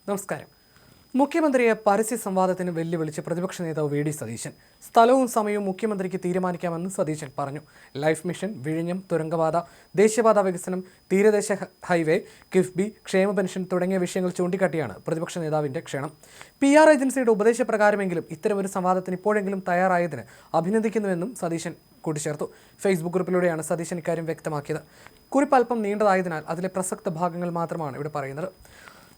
നമസ്കാരം. മുഖ്യമന്ത്രിയെ പരസ്യ സംവാദത്തിന് വെല്ലുവിളിച്ച് പ്രതിപക്ഷ നേതാവ് വി ഡി സതീശൻ. സ്ഥലവും സമയവും മുഖ്യമന്ത്രിക്ക് തീരുമാനിക്കാമെന്ന് സതീശൻ പറഞ്ഞു. ലൈഫ് മിഷൻ, വിഴിഞ്ഞം, തുരങ്കപാത, ദേശീയപാത വികസനം, തീരദേശ ഹൈവേ, കിഫ്ബി, ക്ഷേമ പെൻഷൻ തുടങ്ങിയ വിഷയങ്ങൾ ചൂണ്ടിക്കാട്ടിയാണ് പ്രതിപക്ഷ നേതാവിന്റെ ക്ഷണം. PR ഏജൻസിയുടെ ഉപദേശപ്രകാരമെങ്കിലും ഇത്തരമൊരു സംവാദത്തിന് ഇപ്പോഴെങ്കിലും തയ്യാറായതിന് അഭിനന്ദിക്കുന്നുവെന്നും സതീശൻ കൂട്ടിച്ചേർത്തു. ഫേസ്ബുക്ക് കുറിപ്പിലൂടെയാണ് സതീശൻ ഇക്കാര്യം വ്യക്തമാക്കിയത്. കുറിപ്പ് അല്പം നീണ്ടതായതിനാൽ അതിലെ പ്രസക്ത ഭാഗങ്ങൾ മാത്രമാണ് ഇവിടെ പറയുന്നത്.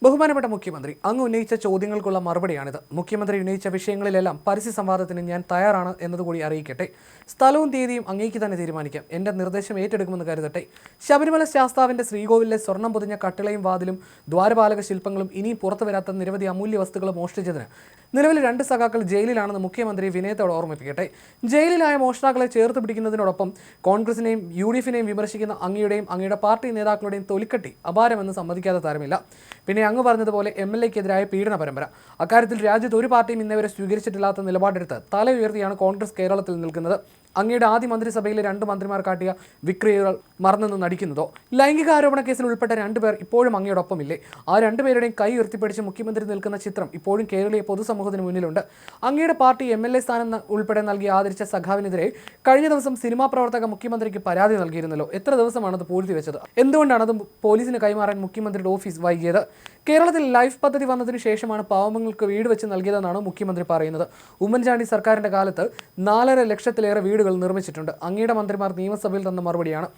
ബഹുമാനപ്പെട്ട മുഖ്യമന്ത്രി, അങ്ങ് ഉന്നയിച്ച ചോദ്യങ്ങൾക്കുള്ള മറുപടിയാണിത്. മുഖ്യമന്ത്രി ഉന്നയിച്ച വിഷയങ്ങളിലെല്ലാം പരസ്യ സംവാദത്തിന് ഞാൻ തയ്യാറാണ് എന്നതുകൂടി അറിയിക്കട്ടെ. സ്ഥലവും തീയതിയും അങ്ങേക്ക് തന്നെ തീരുമാനിക്കാം. എൻ്റെ നിർദ്ദേശം ഏറ്റെടുക്കുമെന്ന് കരുതട്ടെ. ശബരിമല ശാസ്താവിൻ്റെ ശ്രീകോവിലിലെ സ്വർണം പൊതിഞ്ഞ കട്ടിളയും വാതിലും ദ്വാരപാലക ശില്പങ്ങളും ഇനിയും പുറത്തു വരാത്ത നിരവധി അമൂല്യ വസ്തുക്കൾ മോഷ്ടിച്ചതിന് നിലവിൽ 2 സഖാക്കൾ ജയിലിലാണെന്ന് മുഖ്യമന്ത്രി വിനയത്തോടെ ഓർമ്മിപ്പിക്കട്ടെ. ജയിലിലായ മോഷ്ടാക്കളെ ചേർത്ത് പിടിക്കുന്നതിനോടൊപ്പം കോൺഗ്രസിനെയും UDFിനെയും വിമർശിക്കുന്ന അങ്ങയുടെ പാർട്ടി നേതാക്കളുടെയും തൊലിക്കട്ടി അപാരമെന്ന് സമ്മതിക്കാതെ തരമില്ല. പിന്നെ അങ്ങ് പറഞ്ഞതുപോലെ MLAക്കെതിരായ പീഡന പരമ്പര. അക്കാര്യത്തിൽ രാജ്യത്ത് ഒരു പാർട്ടിയും ഇന്നേവരെ സ്വീകരിച്ചിട്ടില്ലാത്ത നിലപാടെടുത്ത് തല ഉയർത്തിയാണ് കോൺഗ്രസ് കേരളത്തിൽ നിൽക്കുന്നത്. അങ്ങയുടെ ആദ്യ മന്ത്രിസഭയിലെ 2 മന്ത്രിമാർ കാട്ടിയ വിക്രിയകൾ മറന്നെന്ന് നടിക്കുന്നതോ? ലൈംഗിക ആരോപണ കേസിൽ ഉൾപ്പെട്ട 2 പേർ ഇപ്പോഴും അങ്ങയോടൊപ്പമില്ലേ? ആ 2 പേരുടെയും കൈ ഉയർത്തിപ്പിടിച്ച് മുഖ്യമന്ത്രി നിൽക്കുന്ന ചിത്രം ഇപ്പോഴും കേരളീയ പൊതുസമൂഹത്തിന് മുന്നിലുണ്ട്. അങ്ങയുടെ പാർട്ടി MLA സ്ഥാനം ഉൾപ്പെടെ നൽകി ആദരിച്ച സഖാവിനെതിരെ കഴിഞ്ഞ ദിവസം സിനിമാ പ്രവർത്തക മുഖ്യമന്ത്രിക്ക് പരാതി നൽകിയിരുന്നല്ലോ. എത്ര ദിവസമാണത് പൂഴ്ത്തിവെച്ചത്? എന്തുകൊണ്ടാണ് അത് പോലീസിന് കൈമാറാൻ മുഖ്യമന്ത്രിയുടെ ഓഫീസ് വൈകിയത്? കേരളത്തിൽ ലൈഫ് പദ്ധതി വന്നതിന് ശേഷമാണ് പാവങ്ങൾക്ക് വീട് വെച്ച് നൽകിയതെന്നാണ് മുഖ്യമന്ത്രി പറയുന്നത്. ഉമ്മൻചാണ്ടി സർക്കാരിന്റെ കാലത്ത് 4.5 ലക്ഷത്തിലേറെ വീടുകൾ നിർമ്മിച്ചിട്ടുണ്ട്. അങ്ങയുടെ മന്ത്രിമാർ നിയമസഭയിൽ തന്ന മറുപടിയാണ്.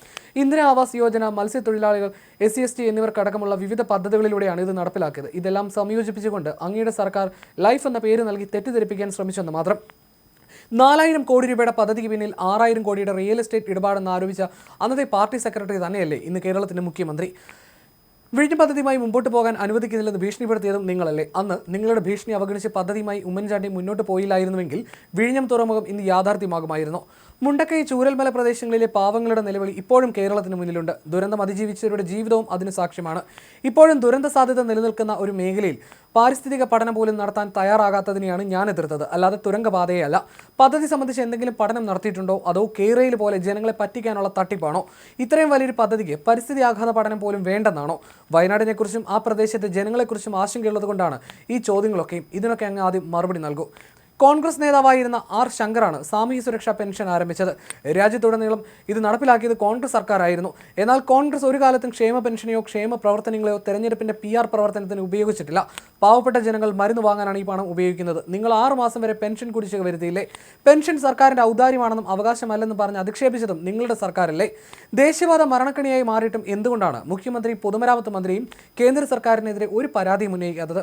ഇന്ദിരാ ആവാസ് യോജന, മത്സ്യത്തൊഴിലാളികൾ, SC/ST എന്നിവർക്കടക്കമുള്ള വിവിധ പദ്ധതികളിലൂടെയാണ് ഇത് നടപ്പിലാക്കിയത്. ഇതെല്ലാം സംയോജിപ്പിച്ചുകൊണ്ട് അങ്ങയുടെ സർക്കാർ ലൈഫ് എന്ന പേര് നൽകി തെറ്റിദ്ധരിപ്പിക്കാൻ ശ്രമിച്ചെന്ന് മാത്രം. 4000 കോടി രൂപയുടെ പദ്ധതിക്ക് പിന്നിൽ 6000 കോടിയുടെ റിയൽ എസ്റ്റേറ്റ് ഇടപാടെന്ന് ആരോപിച്ച അന്നത്തെ പാർട്ടി സെക്രട്ടറി തന്നെയല്ലേ ഇന്ന് കേരളത്തിന്റെ മുഖ്യമന്ത്രി? വിഴിഞ്ഞം പദ്ധതിയുമായി മുമ്പോട്ട് പോകാൻ അനുവദിക്കുന്നില്ലെന്ന് ഭീഷണിപ്പെടുത്തിയതും നിങ്ങളല്ലേ? അന്ന് നിങ്ങളുടെ ഭീഷണി അവഗണിച്ച് പദ്ധതിയുമായി ഉമ്മൻചാണ്ടി മുന്നോട്ട് പോയില്ലായിരുന്നുവെങ്കിൽ വിഴിഞ്ഞം തുറമുഖം ഇന്ന് യാഥാർത്ഥ്യമാകുമായിരുന്നു. മുണ്ടക്കൈ, ചൂരൽമല പ്രദേശങ്ങളിലെ പാവങ്ങളുടെ നിലവിളി ഇപ്പോഴും കേരളത്തിന് മുന്നിലുണ്ട്. ദുരന്തം അതിജീവിച്ചവരുടെ ജീവിതവും അതിന് സാക്ഷ്യമാണ്. ഇപ്പോഴും ദുരന്ത സാധ്യത നിലനിൽക്കുന്ന ഒരു മേഖലയിൽ പാരിസ്ഥിതിക പഠനം പോലും നടത്താൻ തയ്യാറാകാത്തതിനെയാണ് ഞാൻ എതിർത്തത്, അല്ലാതെ തുരങ്കപാതയെ അല്ല. പദ്ധതി സംബന്ധിച്ച് എന്തെങ്കിലും പഠനം നടത്തിയിട്ടുണ്ടോ? അതോ കേരയിൽ പോലെ ജനങ്ങളെ പറ്റിക്കാനുള്ള തട്ടിപ്പാണോ? ഇത്രയും വലിയൊരു പദ്ധതിക്ക് പരിസ്ഥിതി ആഘാത പഠനം പോലും വേണ്ടെന്നാണോ? വയനാടിനെക്കുറിച്ചും ആ പ്രദേശത്തെ ജനങ്ങളെക്കുറിച്ചും ആശങ്കയുള്ളത് കൊണ്ടാണ് ഈ ചോദ്യങ്ങളൊക്കെയും. ഇതിനൊക്കെ അങ്ങ് ആദ്യം മറുപടി നൽകൂ. കോൺഗ്രസ് നേതാവായിരുന്ന R. ശങ്കറാണ് സാമൂഹ്യ സുരക്ഷാ പെൻഷൻ ആരംഭിച്ചത്. രാജ്യത്തുടനീളം ഇത് നടപ്പിലാക്കിയത് കോൺഗ്രസ് സർക്കാരായിരുന്നു. എന്നാൽ കോൺഗ്രസ് ഒരു കാലത്തും ക്ഷേമ പെൻഷനെയോ ക്ഷേമ പ്രവർത്തനങ്ങളെയോ തെരഞ്ഞെടുപ്പിന്റെ PR പ്രവർത്തനത്തിന് ഉപയോഗിച്ചിട്ടില്ല. പാവപ്പെട്ട ജനങ്ങൾ മരുന്ന് വാങ്ങാനാണ് ഈ പണം ഉപയോഗിക്കുന്നത്. നിങ്ങൾ 6 മാസം വരെ പെൻഷൻ കുടിശ്ശിക വരുത്തിയില്ലേ? പെൻഷൻ സർക്കാരിന്റെ ഔദാര്യമാണെന്നും അവകാശമല്ലെന്നും പറഞ്ഞ് അധിക്ഷേപിച്ചതും നിങ്ങളുടെ സർക്കാരല്ലേ? ദേശീയപാത മരണക്കണിയായി മാറിയിട്ടും എന്തുകൊണ്ടാണ് മുഖ്യമന്ത്രി, പൊതുമരാമത്ത് മന്ത്രിയും കേന്ദ്ര സർക്കാരിനെതിരെ ഒരു പരാതിയും ഉന്നയിക്കാത്തത്?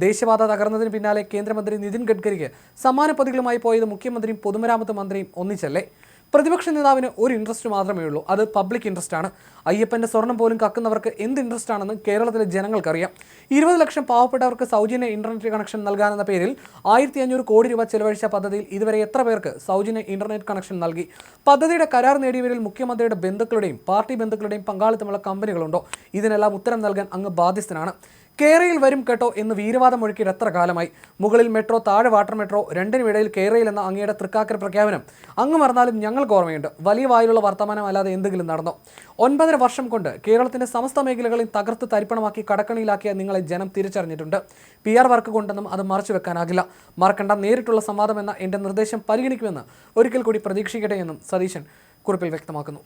ദേശീയപാത തകർന്നതിന് പിന്നാലെ കേന്ദ്രമന്ത്രി നിതിൻ ഗഡ്കരിക്ക് സമാന പദ്ധതികളുമായി പോയത് മുഖ്യമന്ത്രിയും പൊതുമരാമത്ത് മന്ത്രിയും ഒന്നിച്ചല്ലേ? പ്രതിപക്ഷ നേതാവിന് ഒരു ഇൻട്രസ്റ്റ് മാത്രമേ ഉള്ളൂ, അത് പബ്ലിക് ഇൻട്രസ്റ്റ് ആണ്. അയ്യപ്പൻ്റെ സ്വർണം പോലും കക്കുന്നവർക്ക് എന്ത് ഇൻട്രസ്റ്റ് ആണെന്ന് കേരളത്തിലെ ജനങ്ങൾക്കറിയാം. 20 ലക്ഷം പാവപ്പെട്ടവർക്ക് സൗജന്യ ഇന്റർനെറ്റ് കണക്ഷൻ നൽകാനെന്ന പേരിൽ 1500 കോടി രൂപ ചെലവഴിച്ച പദ്ധതിയിൽ ഇതുവരെ എത്ര പേർക്ക് സൗജന്യ ഇന്റർനെറ്റ് കണക്ഷൻ നൽകി? പദ്ധതിയുടെ കരാർ നേടിയവരിൽ മുഖ്യമന്ത്രിയുടെ ബന്ധുക്കളുടെയും പാർട്ടി ബന്ധുക്കളുടെയും പങ്കാളിത്തമുള്ള കമ്പനികളുണ്ടോ? ഇതിനെല്ലാം ഉത്തരം നൽകാൻ അങ്ങ് ബാധ്യസ്ഥനാണ്. കേരയിൽ വരും കേട്ടോ എന്ന് വീരവാദം മുഴക്കിയിട്ട് എത്ര കാലമായി? മുകളിൽ മെട്രോ, താഴെ വാട്ടർ മെട്രോ, രണ്ടിനും ഇടയിൽ കേരയിൽ എന്ന അങ്ങയുടെ തൃക്കാക്കര പ്രഖ്യാപനം അങ്ങ് മറന്നാലും ഞങ്ങൾക്ക് ഓർമ്മയുണ്ട്. വലിയ വായിലുള്ള വർത്തമാനം അല്ലാതെ എന്തെങ്കിലും നടന്നോ? 9.5 വർഷം കൊണ്ട് കേരളത്തിന്റെ സമസ്ത മേഖലകളെയും തകർത്ത് തരിപ്പണമാക്കി കടക്കണിയിലാക്കിയ നിങ്ങളെ ജനം തിരിച്ചറിഞ്ഞിട്ടുണ്ട്. PR വർക്ക് കൊണ്ടൊന്നും അത് മറച്ചു വെക്കാനാകില്ല. മറക്കണ്ട, നേരിട്ടുള്ള സംവാദം എന്ന എൻ്റെ നിർദ്ദേശം പരിഗണിക്കുമെന്ന് ഒരിക്കൽ കൂടി പ്രതീക്ഷിക്കട്ടെ എന്നും സതീശൻ കുറിപ്പിൽ വ്യക്തമാക്കുന്നു.